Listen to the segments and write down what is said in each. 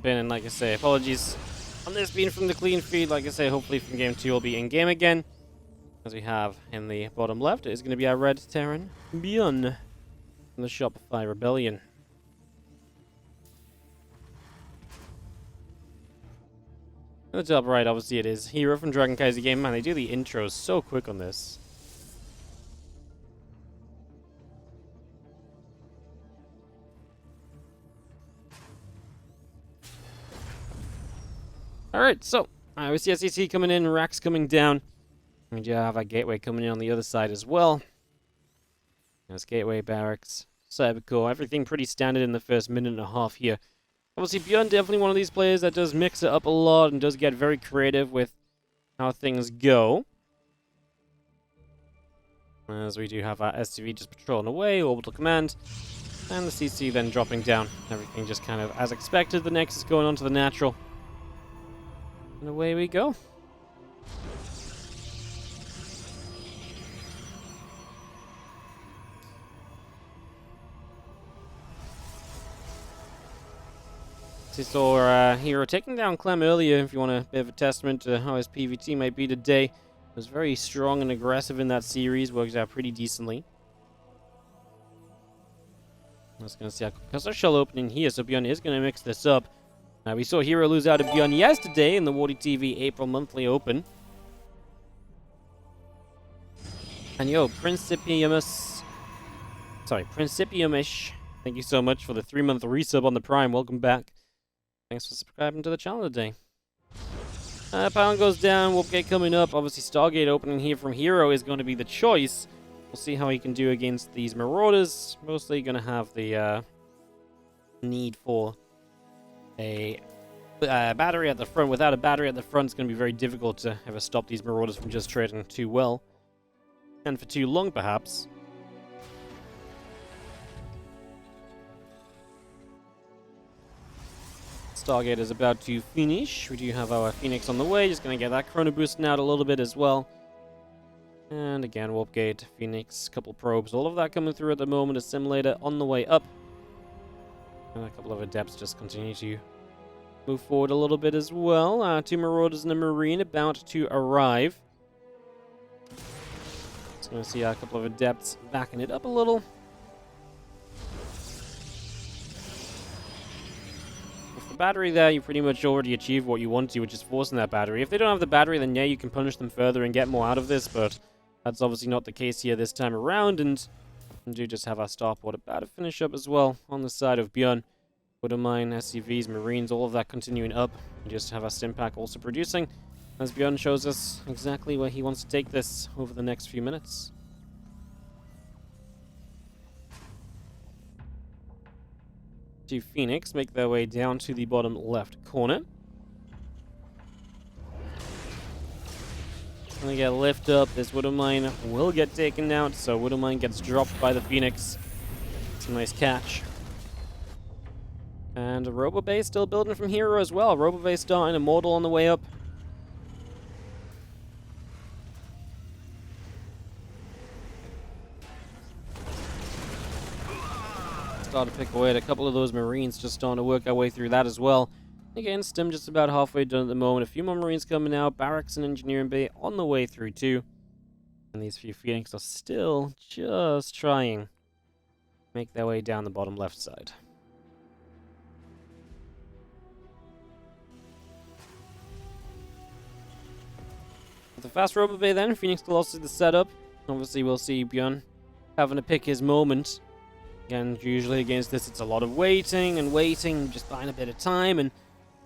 jump in, and like I say, apologies on this being from the clean feed. Like I say, hopefully from game 2 we'll be in game again. As we have in the bottom left, it is going to be our red Terran ByuN from the Shopify Rebellion. In the top right, obviously it is herO from Dragon Kaiser Game. Man, they do the intros so quick on this. Alright, so we see SEC coming in, Rax coming down. We do have a gateway coming in on the other side as well. There's gateway, barracks, cybercore, everything pretty standard in the first minute and a half here. Obviously, ByuN definitely one of these players that does mix it up a lot and does get very creative with how things go. As we do have our SCV just patrolling away, orbital command, and the CC then dropping down. Everything just kind of as expected. The Nexus going on to the natural. And away we go. We saw herO taking down Clem earlier, if you want a bit of a testament to how his PvT might be today. Was very strong and aggressive in that series, works out pretty decently. I was going to see a shell opening here, so ByuN is going to mix this up. We saw herO lose out to ByuN yesterday in the WardiTV April monthly open. And yo, Principiumish, thank you so much for the 3-month resub on the Prime. Welcome back. Thanks for subscribing to the channel today. Pylon goes down, Warpgate coming up. Obviously, Stargate opening here from herO is going to be the choice. We'll see how he can do against these Marauders. Mostly going to have the need for a battery at the front. Without a battery at the front, it's going to be very difficult to ever stop these Marauders from just trading too well. And for too long, perhaps. Stargate is about to finish. We do have our Phoenix on the way. Just going to get that Chrono boosting out a little bit as well. And again, Warpgate, Phoenix, couple probes. All of that coming through at the moment. Assimilator on the way up. And a couple of Adepts just continue to move forward a little bit as well. 2 Marauders and a Marine about to arrive. Just going to see a couple of Adepts backing it up a little. Battery there, you pretty much already achieved what you want to, which is forcing that battery. If they don't have the battery, then yeah, you can punish them further and get more out of this, but that's obviously not the case here this time around, and we do just have our starport about to finish up as well on the side of ByuN. Mine, SCVs, Marines, all of that continuing up. We just have our Stimpack also producing, as ByuN shows us exactly where he wants to take this over the next few minutes. To Phoenix make their way down to the bottom left corner. When they get lift up, this Widowmine will get taken out, so Widowmine gets dropped by the Phoenix. It's a nice catch. And RoboBay still building from herO as well. RoboBay starting, Immortal on the way up. Start to pick away at a couple of those Marines, just starting to work our way through that as well. Again, Stim just about halfway done at the moment. A few more Marines coming out, Barracks and Engineering Bay on the way through too. And these few Phoenix are still just trying to make their way down the bottom left side. With the fast RoboBay then, Phoenix Colossus the setup. Obviously we'll see ByuN having to pick his moment. Again, usually against this, it's a lot of waiting, just buying a bit of time, and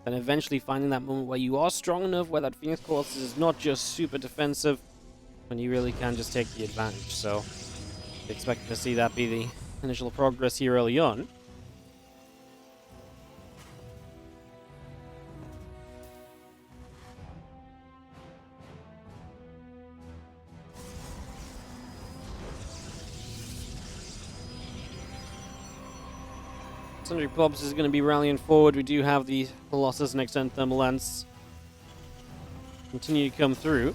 then eventually finding that moment where you are strong enough, where that Phoenix Colossus is not just super defensive, when you really can just take the advantage. So, expect to see that be the initial progress here early on. Sundry Pops is going to be rallying forward. We do have the Colossus and Extend Thermal Lance continue to come through.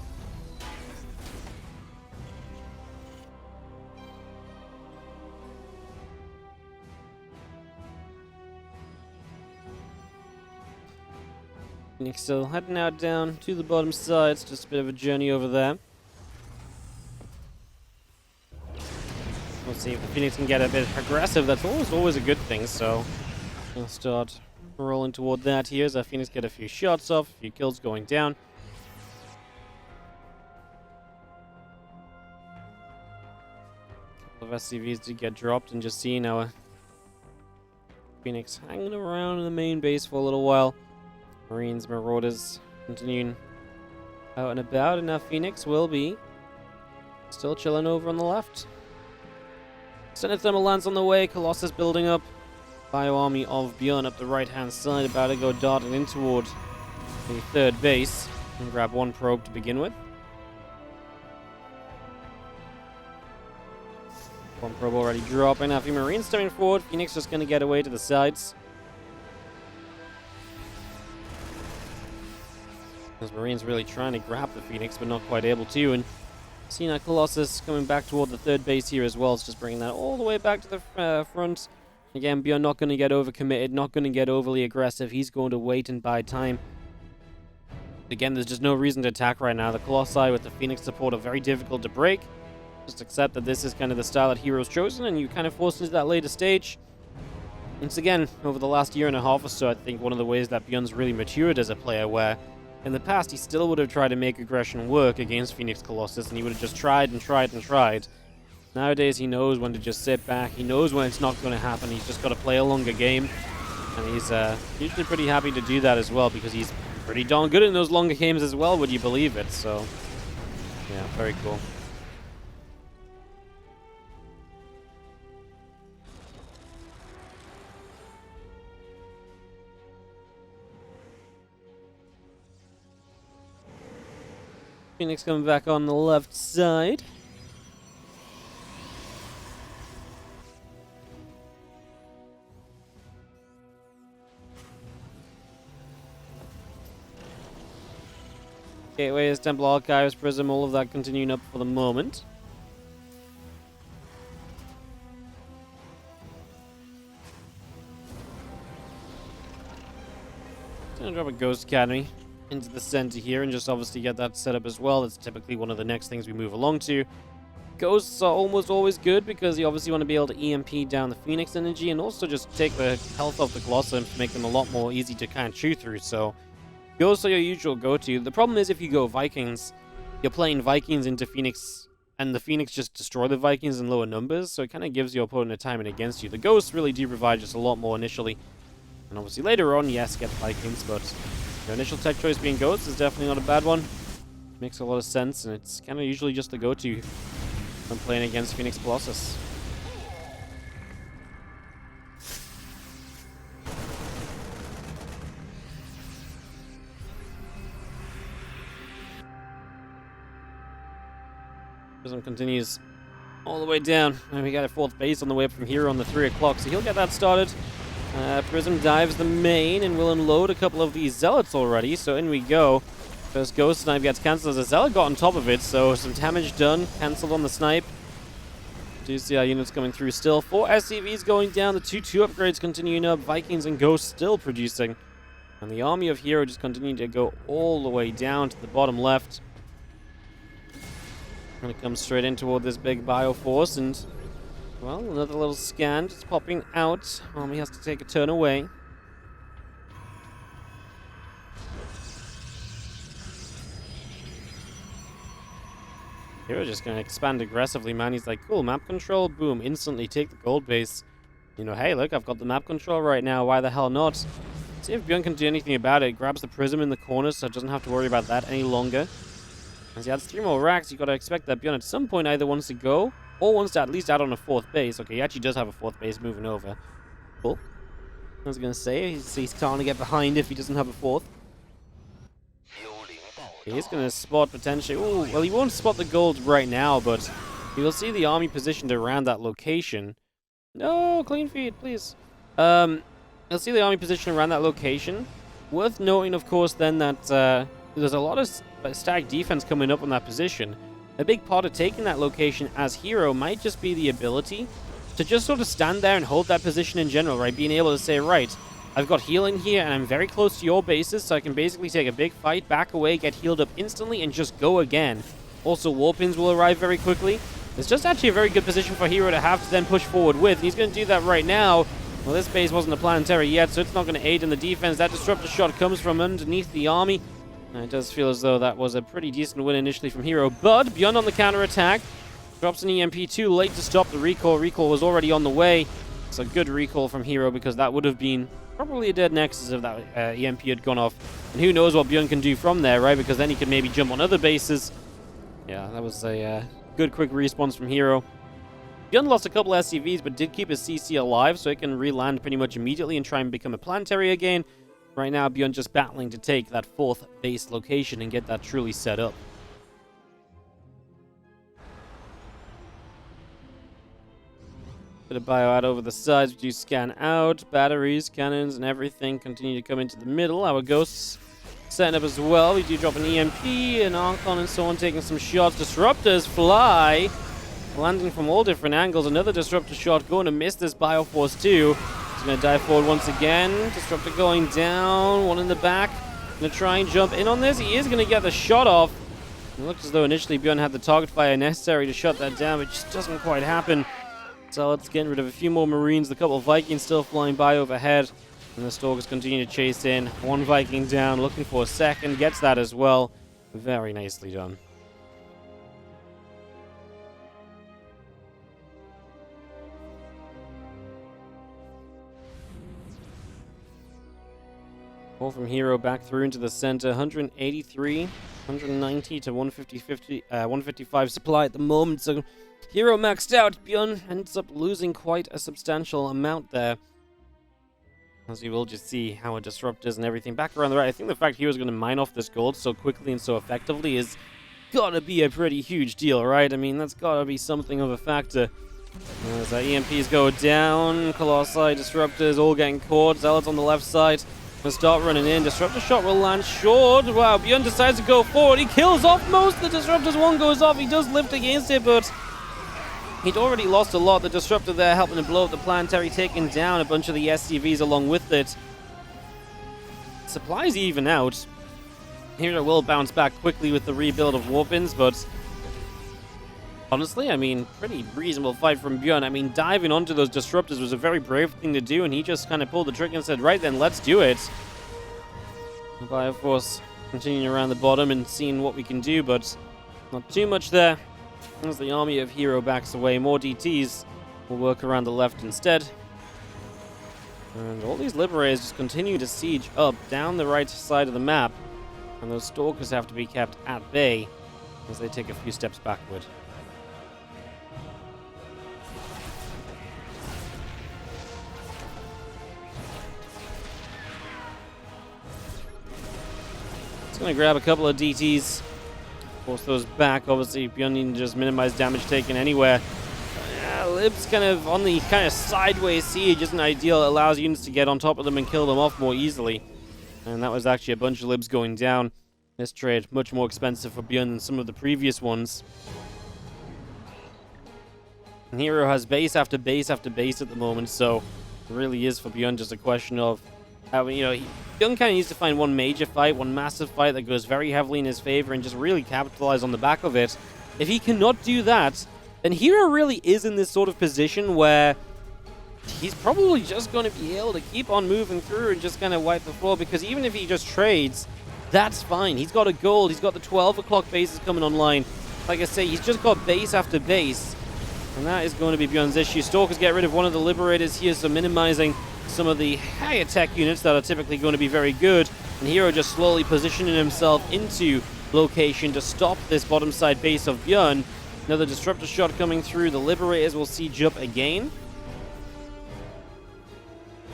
Phoenix still heading out down to the bottom side. It's just a bit of a journey over there. We'll see if the Phoenix can get a bit aggressive. That's always a good thing, so we'll start rolling toward that here as our Phoenix get a few shots off, a few kills going down. A couple of SCVs did get dropped, and just seeing our Phoenix hanging around in the main base for a little while. Marines, Marauders continuing out and about, and now Phoenix will be still chilling over on the left. Thermal lands on the way, Colossus building up. Bio army of ByuN up the right-hand side, about to go darting in toward the third base and grab one probe to begin with. One probe already dropping. Now, a few Marines stepping forward. Phoenix just going to get away to the sides. Those Marines really trying to grab the Phoenix, but not quite able to. And seeing that Colossus coming back toward the third base here as well. It's just bringing that all the way back to the front. Again, ByuN not going to get overcommitted, not going to get overly aggressive. He's going to wait and buy time. Again, there's just no reason to attack right now. The Colossi with the Phoenix support are very difficult to break. Just accept that this is kind of the style that hero's chosen, and you kind of forced into that later stage. Once again, over the last year and a half or so, I think one of the ways that ByuN's really matured as a player, where in the past he still would have tried to make aggression work against Phoenix Colossus, and he would have just tried and tried and tried. Nowadays, he knows when to just sit back. He knows when it's not going to happen. He's just got to play a longer game. And he's usually pretty happy to do that as well, because he's pretty darn good in those longer games as well, would you believe it? So, yeah, very cool. Phoenix coming back on the left side. Gateways, Temple Archives, Prism, all of that continuing up for the moment. Gonna drop a Ghost Academy into the center here and just obviously get that set up as well. That's typically one of the next things we move along to. Ghosts are almost always good because you obviously want to be able to EMP down the Phoenix energy and also just take the health off the Colossus to make them a lot more easy to kind of chew through. So Ghosts are your usual go-to. The problem is if you go Vikings, you're playing Vikings into Phoenix, and the Phoenix just destroy the Vikings in lower numbers, so it kind of gives your opponent a timing against you. The Ghosts really do provide just a lot more initially. And obviously later on, yes, get the Vikings, but your initial tech choice being Ghosts is definitely not a bad one. Makes a lot of sense, and it's kind of usually just the go-to when playing against Phoenix Colossus. Prism continues all the way down, and we got a fourth base on the way up from here on the 3 o'clock, so he'll get that started. Prism dives the main and will unload a couple of these Zealots already, so in we go. First Ghost Snipe gets cancelled as a Zealot got on top of it, so some damage done, cancelled on the Snipe. Do see our units coming through still. 4 SCVs going down, the 2-2 upgrades continuing up, Vikings and Ghosts still producing. And the army of herO just continuing to go all the way down to the bottom left. Gonna come straight in toward this big Bioforce, and well, another little scan just popping out. Army has to take a turn away. herO just gonna expand aggressively, man. He's like, cool, map control, boom, instantly take the gold base. You know, hey, look, I've got the map control right now, why the hell not? See if ByuN can do anything about it. Grabs the Prism in the corner, so it doesn't have to worry about that any longer. As he adds 3 more racks, you gotta expect that ByuN at some point either wants to go, or wants to at least add on a 4th base. Okay, he actually does have a 4th base moving over. Cool. I was gonna say, he's trying to get behind if he doesn't have a 4th. He's gonna spot potentially... Ooh, well, he won't spot the gold right now, but you will see the army positioned around that location. No, clean feed, please. You'll see the army positioned around that location. Worth noting, of course, then that there's a lot of stacked defense coming up on that position. A big part of taking that location as herO might just be the ability to just sort of stand there and hold that position in general, right? Being able to say, right, I've got healing here, and I'm very close to your bases, so I can basically take a big fight, back away, get healed up instantly, and just go again. Also, warpins will arrive very quickly. It's just actually a very good position for herO to have to then push forward with, and he's going to do that right now. Well, this base wasn't a planetary yet, so it's not going to aid in the defense. That disruptor shot comes from underneath the army. And it does feel as though that was a pretty decent win initially from herO, but ByuN on the counter-attack. Drops an EMP too late to stop the recall. Recall was already on the way. It's a good recall from herO because that would have been probably a dead nexus if that EMP had gone off. And who knows what ByuN can do from there, right? Because then he could maybe jump on other bases. Yeah, that was a good quick response from herO. ByuN lost a couple SCVs, but did keep his CC alive, so it can re-land pretty much immediately and try and become a planetary again. Right now, ByuN just battling to take that 4th base location and get that truly set up. Bit of bio out over the sides. We do scan out. Batteries, cannons, and everything continue to come into the middle. Our ghosts setting up as well. We do drop an EMP, an Archon, and so on, taking some shots. Disruptors fly, landing from all different angles. Another disruptor shot going to miss this Bioforce too. He's going to dive forward once again. Disruptor going down. One in the back. Going to try and jump in on this. He is going to get the shot off. It looks as though initially ByuN had the target fire necessary to shut that down, but it just doesn't quite happen. So let's get rid of a few more Marines. A couple of Vikings still flying by overhead. And the Stalkers continue to chase in. One Viking down, looking for a second. Gets that as well. Very nicely done. Ball from herO back through into the center. 183, 190 to 155 supply at the moment. So herO maxed out. ByuN ends up losing quite a substantial amount there. As you will just see how it disruptors and everything back around the right. I think the fact hero's going to mine off this gold so quickly and so effectively is gotta be a pretty huge deal, right? I mean, that's gotta be something of a factor. As EMPs go down, Colossi, Disruptors all getting caught. Zealots on the left side will start running in. Disruptor shot will land short. Wow, ByuN decides to go forward. He kills off most of the Disruptors. One goes off. He does lift against it, but he'd already lost a lot. The Disruptor there helping to blow up the planetary, taking down a bunch of the SCVs along with it. Supplies even out. herO will bounce back quickly with the rebuild of Warpins, but honestly, I mean, pretty reasonable fight from ByuN. I mean, diving onto those Disruptors was a very brave thing to do, and he just kind of pulled the trigger and said, right then, let's do it. Bioforce continuing around the bottom and seeing what we can do, but not too much there. As the army of herO backs away, more DTs will work around the left instead. And all these Liberators just continue to siege up down the right side of the map, and those Stalkers have to be kept at bay as they take a few steps backward. It's going to grab a couple of DTs. Force those back. Obviously, ByuN needing to just minimize damage taken anywhere. Lib's kind of on the sideways siege isn't ideal. It allows units to get on top of them and kill them off more easily. And that was actually a bunch of Libs going down. This trade much more expensive for ByuN than some of the previous ones. And herO has base after base after base at the moment, so it really is for ByuN just a question of how, ByuN kind of needs to find one major fight, one massive fight that goes very heavily in his favor and just really capitalize on the back of it. If he cannot do that, then herO really is in this sort of position where he's probably just going to be able to keep on moving through and just kind of wipe the floor, because even if he just trades, that's fine. He's got a gold. He's got the 12 o'clock bases coming online. Like I say, he's just got base after base, and that is going to be ByuN's issue. Stalkers get rid of one of the Liberators here, so minimizing some of the higher tech units that are typically going to be very good, and herO just slowly positioning himself into location to stop this bottom side base of ByuN. Another Disruptor shot coming through. The Liberators will siege up again.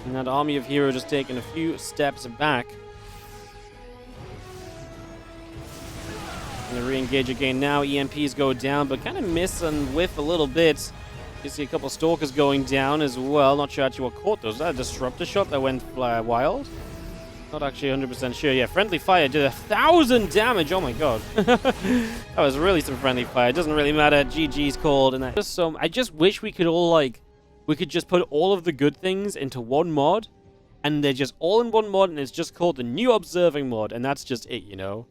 And that army of herO just taking a few steps back. Going to re-engage again now. EMPs go down, but kind of miss and whiff a little bit. You see a couple of Stalkers going down as well. Not sure actually what caught those. Was that a Disruptor shot that went wild? Not actually 100% sure. Yeah, friendly fire did 1,000 damage. Oh my god. That was really some friendly fire. It doesn't really matter. GG's called. And I just wish we could all we could just put all of the good things into one mod and they're just all in one mod, and it's just called the New Observing mod, and that's just it, you know?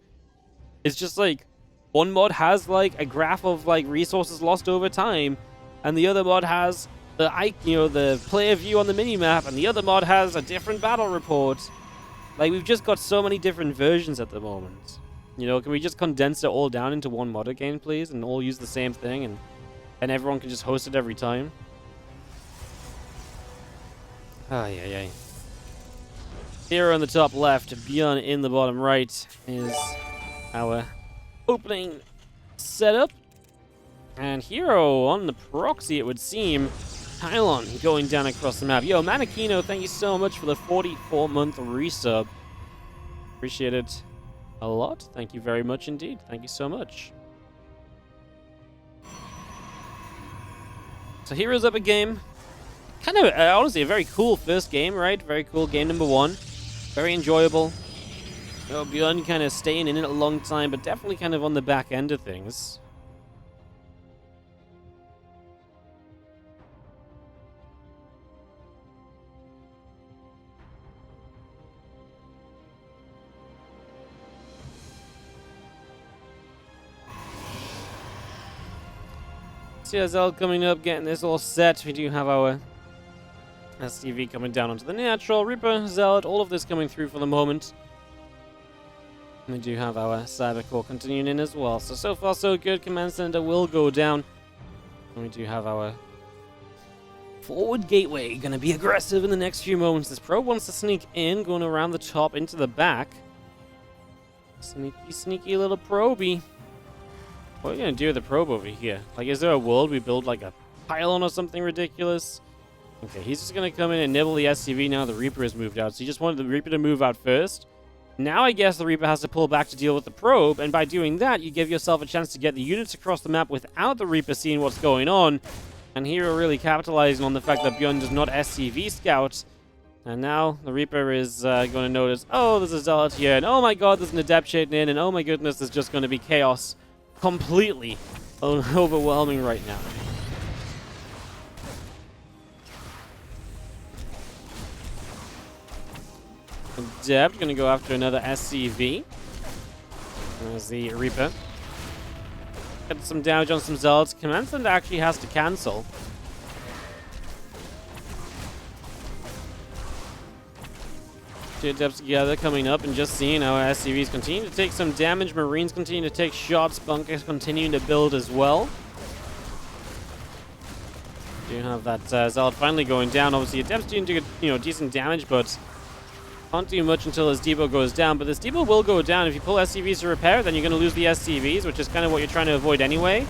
It's just like, one mod has like a graph of like resources lost over time, and the other mod has the player view on the minimap, and the other mod has a different battle report. Like, we've just got so many different versions at the moment. You know, can we just condense it all down into one mod again, please, and all use the same thing, and everyone can just host it every time? Ay. Here on the top left, ByuN in the bottom right is our opening setup. And herO on the proxy, it would seem. Pylon going down across the map. Yo, Manakino, thank you so much for the 44-month resub. Appreciate it a lot. Thank you very much indeed. Thank you so much. So hero's up a game. Kind of, honestly, a very cool first game, right? Very cool game number 1. Very enjoyable. ByuN kind of staying in it a long time, but definitely kind of on the back end of things. CSL coming up, getting this all set. We do have our STV coming down onto the natural. Reaper, Zealot, all of this coming through for the moment. We do have our Cybercore continuing in as well. So far so good. Command Center will go down. And we do have our forward gateway going to be aggressive in the next few moments. This probe wants to sneak in, going around the top into the back. Sneaky little probey. What are we going to do with the probe over here? Like, is there a world we build, like, a pylon or something ridiculous? Okay, he's just going to come in and nibble the SCV now the Reaper has moved out. So he just wanted the Reaper to move out first. Now I guess the Reaper has to pull back to deal with the probe, and by doing that, you give yourself a chance to get the units across the map without the Reaper seeing what's going on. And here we're really capitalizing on the fact that ByuN does not SCV scout. And now the Reaper is going to notice, oh, there's a Zealot here, and oh my god, there's an Adept shading in, and oh my goodness, there's just going to be chaos. Completely overwhelming right now. Adept gonna go after another SCV. There's the Reaper. Get some damage on some Zealots. Command Center actually has to cancel. Two Adepts together coming up and just seeing how SCVs continue to take some damage. Marines continue to take shots. Bunkers continuing to build as well. Do have that Zealot finally going down. Obviously, Adepts doing decent damage, but can't do much until his depot goes down. But this depot will go down. If you pull SCVs to repair, then you're going to lose the SCVs, which is kind of what you're trying to avoid anyway.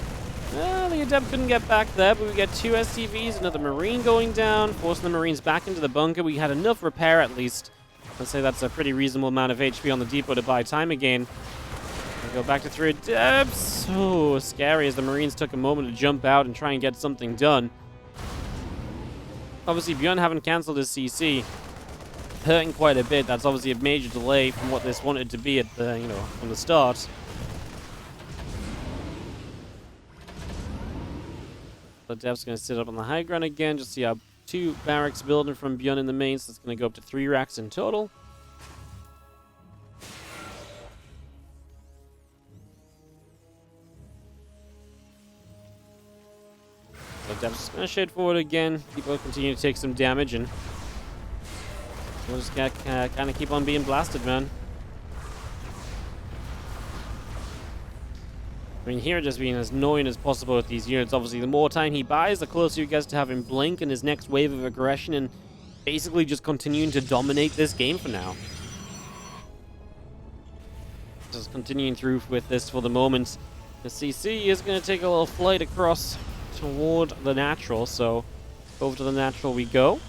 The Adept couldn't get back there, but we get 2 SCVs, another Marine going down, forcing the Marines back into the bunker. We had enough repair at least. Let's say that's a pretty reasonable amount of HP on the depot to buy time again. We go back to 3 Adepts. Oh, scary as the Marines took a moment to jump out and try and get something done. Obviously, ByuN having cancelled his CC, hurting quite a bit. That's obviously a major delay from what this wanted to be at the, from the start. The Adept's going to sit up on the high ground again. Just see how 2 barracks building from ByuN in the main, so it's going to go up to 3 racks in total. So Adept's going to shade forward again. People continue to take some damage, and we'll just kind of keep on being blasted, man. I mean, here just being as annoying as possible with these units. Obviously, the more time he buys, the closer he gets to having Blink and his next wave of aggression and basically just continuing to dominate this game for now. Just continuing through with this for the moment. The CC is going to take a little flight across toward the natural, so over to the natural we go.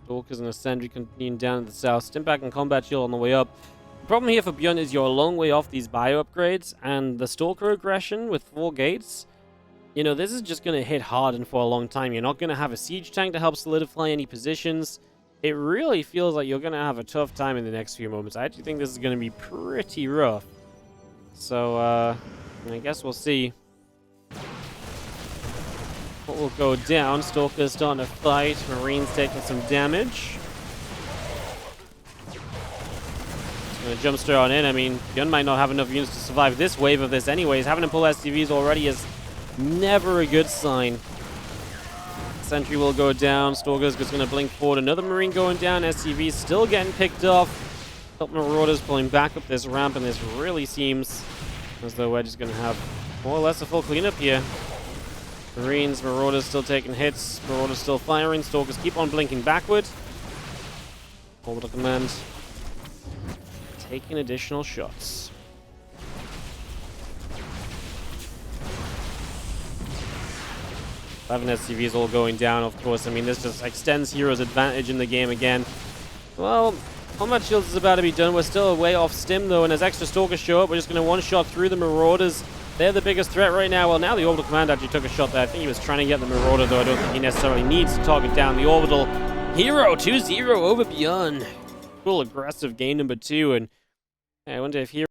Stalkers and a sentry continuing down to the south. Stimpak and combat shield on the way up. The problem here for ByuN is you're a long way off these bio upgrades, and the Stalker aggression with 4 gates, this is just going to hit hard and for a long time. You're not going to have a siege tank to help solidify any positions. it really feels like you're going to have a tough time in the next few moments. I actually think this is going to be pretty rough. So, I guess we'll see what will go down. Stalker's starting to fight. Marine's taking some damage. Gonna jumpstart on in. I mean, ByuN might not have enough units to survive this wave of this anyways. Having to pull SCVs already is never a good sign. Sentry will go down. Stalker's just going to blink forward. Another Marine going down. SCV still getting picked off. Marauders pulling back up this ramp, and this really seems as though we're just going to have more or less a full cleanup here. Marines, Marauders still taking hits. Marauders still firing. Stalkers keep on blinking backward. Orbital command taking additional shots. 11 SCVs all going down, of course. I mean, this just extends hero's advantage in the game again. Well, Combat Shields is about to be done. We're still way off stim, though, and as extra Stalkers show up, we're just going to one-shot through the Marauders. They're the biggest threat right now. Well, now the Orbital Command actually took a shot there. I think he was trying to get the Marauder, though I don't think he necessarily needs to target down the Orbital. herO 2-0 over ByuN. Cool, aggressive game number 2, and I wonder if herO